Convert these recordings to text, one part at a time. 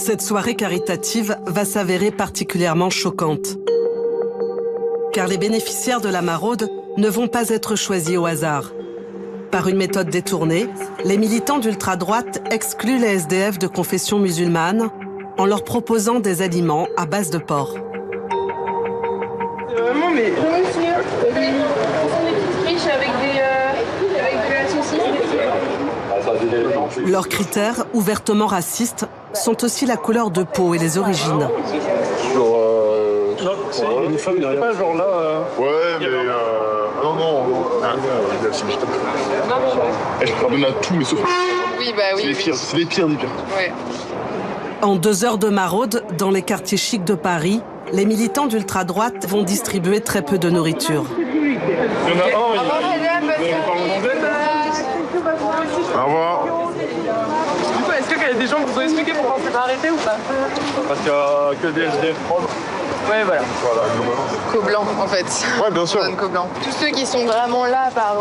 Cette soirée caritative va s'avérer particulièrement choquante. Car les bénéficiaires de la maraude ne vont pas être choisis au hasard. Par une méthode détournée, les militants d'ultra-droite excluent les SDF de confession musulmane en leur proposant des aliments à base de porc. Vraiment, mais... Ce sont des petites friches avec de la saucisse. Leurs critères, ouvertement racistes, sont aussi la couleur de peau et les origines. C'est une femme derrière. Pas genre là. Ouais, mais non. Je pardonne à tout, mais sauf. Oui, bah oui. C'est les pires des pires. Ouais. En 2 heures de maraude, dans les quartiers chics de Paris, les militants d'ultra-droite vont distribuer très peu de nourriture. Il y en a un, Au revoir. Est-ce qu'il y a des gens qui vous ont expliqué pourquoi on s'est pas arrêté ou pas? Parce qu'il y a que des SDF. Ouais, voilà. Co-blanc, en fait. Ouais, bien sûr. On donne co-blanc. Tous ceux qui sont vraiment là par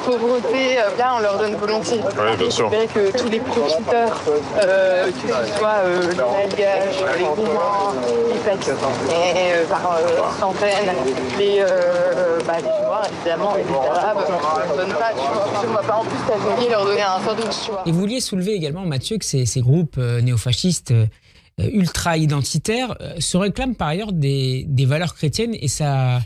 pauvreté, là, on leur donne volontiers. Ouais, bien sûr. C'est vrai que tous les profiteurs, que ce soit les malgaches, les roumains, les pakistanais, par centaines, les noirs, évidemment, et les arabes, on ne donne pas, tu vois. On ne va pas en plus t'avenir leur donner un sandwich, tu vois. Et vous vouliez soulever également, Mathieu, que ces groupes néofascistes ultra-identitaires se réclament par ailleurs des valeurs chrétiennes et ça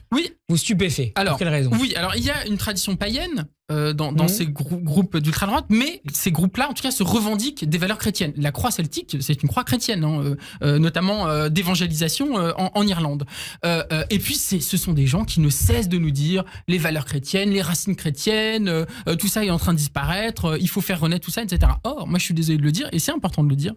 vous stupéfait. Alors, pour quelle raison? Oui, alors il y a une tradition païenne dans ces groupes d'ultra-droite, mais ces groupes-là, en tout cas, se revendiquent des valeurs chrétiennes. La croix celtique, c'est une croix chrétienne, notamment d'évangélisation en Irlande. Et puis, ce sont des gens qui ne cessent de nous dire les valeurs chrétiennes, les racines chrétiennes, tout ça est en train de disparaître, il faut faire renaître tout ça, etc. Or, moi, je suis désolé de le dire, et c'est important de le dire,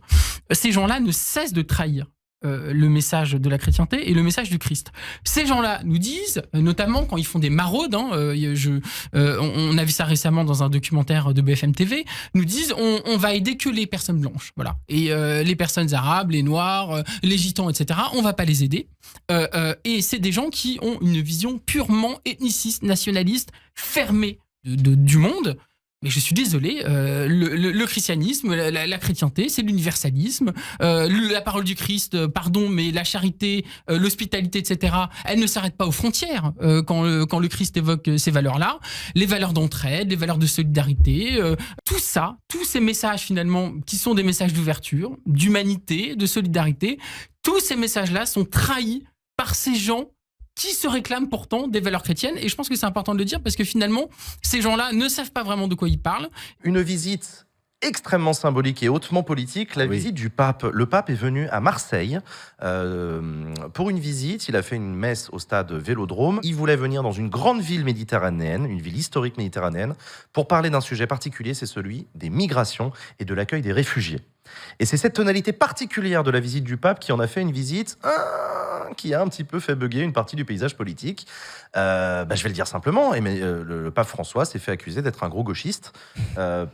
ces gens-là ne cessent de trahir le message de la chrétienté et le message du Christ. Ces gens-là nous disent, notamment quand ils font des maraudes, on a vu ça récemment dans un documentaire de BFM TV, nous disent on va aider que les personnes blanches, voilà, et les personnes arabes, les noirs, les gitans, etc. On va pas les aider. Et c'est des gens qui ont une vision purement ethniciste, nationaliste, fermée du monde. Mais je suis désolé, le christianisme, la chrétienté, c'est l'universalisme, la parole du Christ, pardon, mais la charité, l'hospitalité, etc., elle ne s'arrête pas aux frontières quand le Christ évoque ces valeurs-là, les valeurs d'entraide, les valeurs de solidarité, tout ça, tous ces messages finalement qui sont des messages d'ouverture, d'humanité, de solidarité, tous ces messages-là sont trahis par ces gens qui se réclament pourtant des valeurs chrétiennes. Et je pense que c'est important de le dire parce que finalement, ces gens-là ne savent pas vraiment de quoi ils parlent. Une visite extrêmement symbolique et hautement politique, la visite du pape. Le pape est venu à Marseille pour une visite. Il a fait une messe au stade Vélodrome. Il voulait venir dans une grande ville méditerranéenne, une ville historique méditerranéenne, pour parler d'un sujet particulier, c'est celui des migrations et de l'accueil des réfugiés. Et c'est cette tonalité particulière de la visite du pape qui en a fait une visite qui a un petit peu fait bugger une partie du paysage politique. Je vais le dire simplement, le pape François s'est fait accuser d'être un gros gauchiste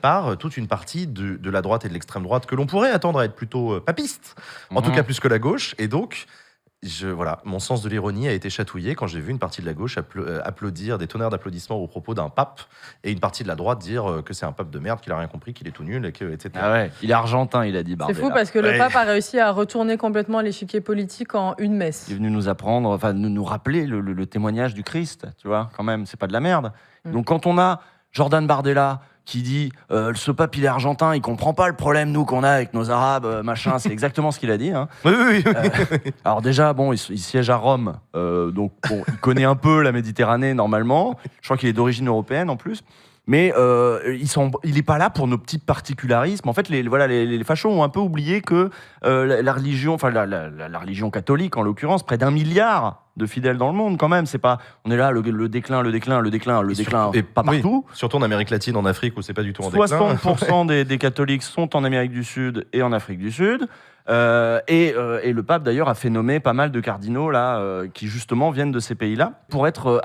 par toute une partie de la droite et de l'extrême droite que l'on pourrait attendre à être plutôt papiste, en tout cas plus que la gauche. Et donc, mon sens de l'ironie a été chatouillé quand j'ai vu une partie de la gauche applaudir des tonnerres d'applaudissements au propos d'un pape et une partie de la droite dire que c'est un pape de merde, qu'il a rien compris, qu'il est tout nul, etc. Ah ouais, il est argentin, il a dit Bardella. C'est fou parce que le pape a réussi à retourner complètement l'échiquier politique en une messe. Il est venu nous apprendre, enfin nous rappeler le témoignage du Christ, tu vois, quand même, c'est pas de la merde. Donc quand on a Jordan Bardella qui dit ce pape il est argentin, il comprend pas le problème nous qu'on a avec nos arabes, machin, c'est exactement ce qu'il a dit. Hein. Oui. Alors déjà, bon, il siège à Rome, donc bon, il connaît un peu la Méditerranée normalement. Je crois qu'il est d'origine européenne en plus. Mais il n'est pas là pour nos petits particularismes. En fait, les fachos ont un peu oublié que la religion, enfin la religion catholique en l'occurrence, près d'1 milliard de fidèles dans le monde quand même. C'est pas, on est là le déclin, et pas partout. Surtout en Amérique latine, en Afrique où c'est pas du tout en déclin. 60% des catholiques sont en Amérique du Sud et en Afrique du Sud. Et le pape d'ailleurs a fait nommer pas mal de cardinaux là qui justement viennent de ces pays-là pour être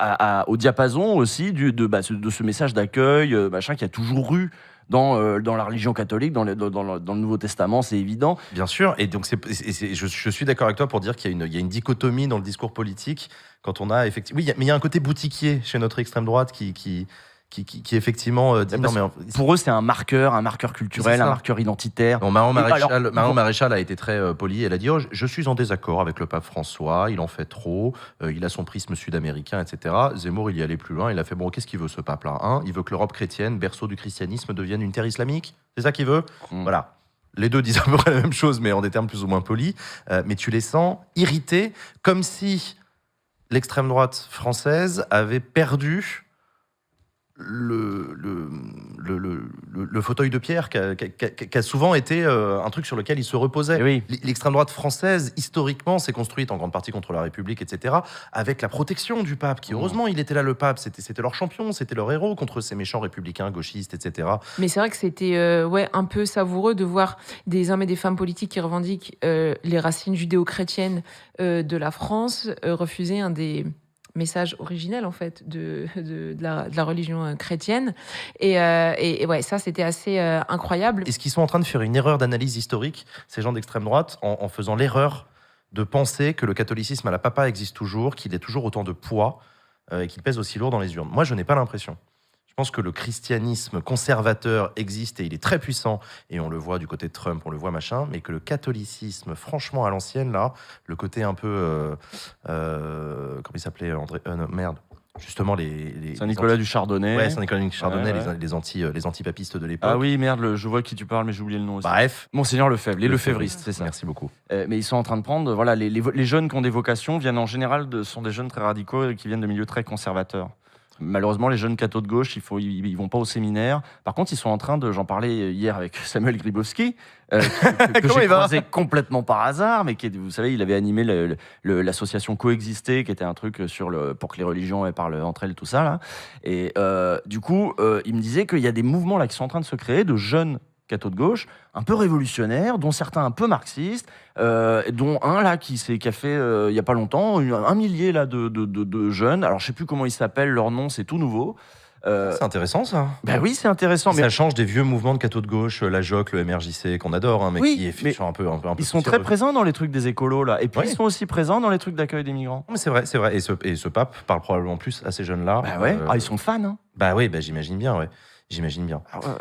au diapason aussi de ce message d'accueil machin qui a toujours eu dans la religion catholique, dans le Nouveau Testament, c'est évident. Bien sûr, et donc je suis d'accord avec toi pour dire qu'il y a une dichotomie dans le discours politique quand on a effectivement. Oui, mais il y a un côté boutiquier chez notre extrême droite qui qui effectivement dit non, mais pour eux, c'est un marqueur culturel, un marqueur identitaire. Non, Marion Maréchal a été très polie. Elle a dit je suis en désaccord avec le pape François, il en fait trop, il a son prisme sud-américain, etc. Zemmour, il y allait plus loin. Il a fait qu'est-ce qu'il veut ce pape-là, il veut que l'Europe chrétienne, berceau du christianisme, devienne une terre islamique. C'est ça qu'il veut. Voilà. Les deux disent à peu près la même chose, mais en des termes plus ou moins polis. Mais tu les sens irrités, comme si l'extrême droite française avait perdu le fauteuil de pierre qui a souvent été un truc sur lequel il se reposait. Oui. L'extrême droite française, historiquement, s'est construite en grande partie contre la République, etc., avec la protection du pape, qui heureusement, il était là, le pape, c'était leur champion, c'était leur héros contre ces méchants républicains, gauchistes, etc. Mais c'est vrai que c'était un peu savoureux de voir des hommes et des femmes politiques qui revendiquent les racines judéo-chrétiennes de la France refuser un des message originel en fait de la religion chrétienne et ouais, ça c'était assez incroyable. Est-ce qu'ils sont en train de faire une erreur d'analyse historique, ces gens d'extrême droite, en faisant l'erreur de penser que le catholicisme à la papa existe toujours, qu'il ait toujours autant de poids et qu'il pèse aussi lourd dans les urnes? Moi, je n'ai pas l'impression. Je pense que le christianisme conservateur existe et il est très puissant, et on le voit du côté de Trump, on le voit machin, mais que le catholicisme, franchement, à l'ancienne, là, le côté un peu... comment il s'appelait, André... merde. Justement, les Saint-Nicolas du Chardonnay. Ouais, Saint-Nicolas du Chardonnay, ouais. les antipapistes de l'époque. Ah oui, merde, je vois qui tu parles, mais j'ai oublié le nom aussi. Bref. Monseigneur Lefebvre, les lefebvristes, c'est ça. Merci beaucoup. Mais ils sont en train de prendre... Voilà, les jeunes qui ont des vocations viennent en général sont des jeunes très radicaux et qui viennent de milieux très conservateurs. Malheureusement, les jeunes cathos de gauche, ils vont pas au séminaire. Par contre, ils sont en train de... J'en parlais hier avec Samuel Gribowski, que j'ai croisé complètement par hasard, mais vous savez, il avait animé l'association Coexister, qui était un truc pour que les religions parlent entre elles, tout ça. Là. Et du coup, il me disait qu'il y a des mouvements là qui sont en train de se créer, de jeunes cathos de gauche, un peu révolutionnaires, dont certains un peu marxistes, dont un là qui a fait il y a pas longtemps 1 millier là de jeunes. Alors je sais plus comment ils s'appellent, leur nom, c'est tout nouveau. C'est intéressant ça. Ben oui, c'est intéressant. Ça change des vieux mouvements de cathos de gauche, la JOC, le MRJC qu'on adore, mais qui est un peu. Ils sont très présents dans les trucs des écolos là, et puis ils sont aussi présents dans les trucs d'accueil des migrants. Mais c'est vrai. Et ce pape parle probablement plus à ces jeunes là. Bah ouais. Ils sont fans. Hein. Bah oui, j'imagine bien, ouais. J'imagine bien. Ah ouais.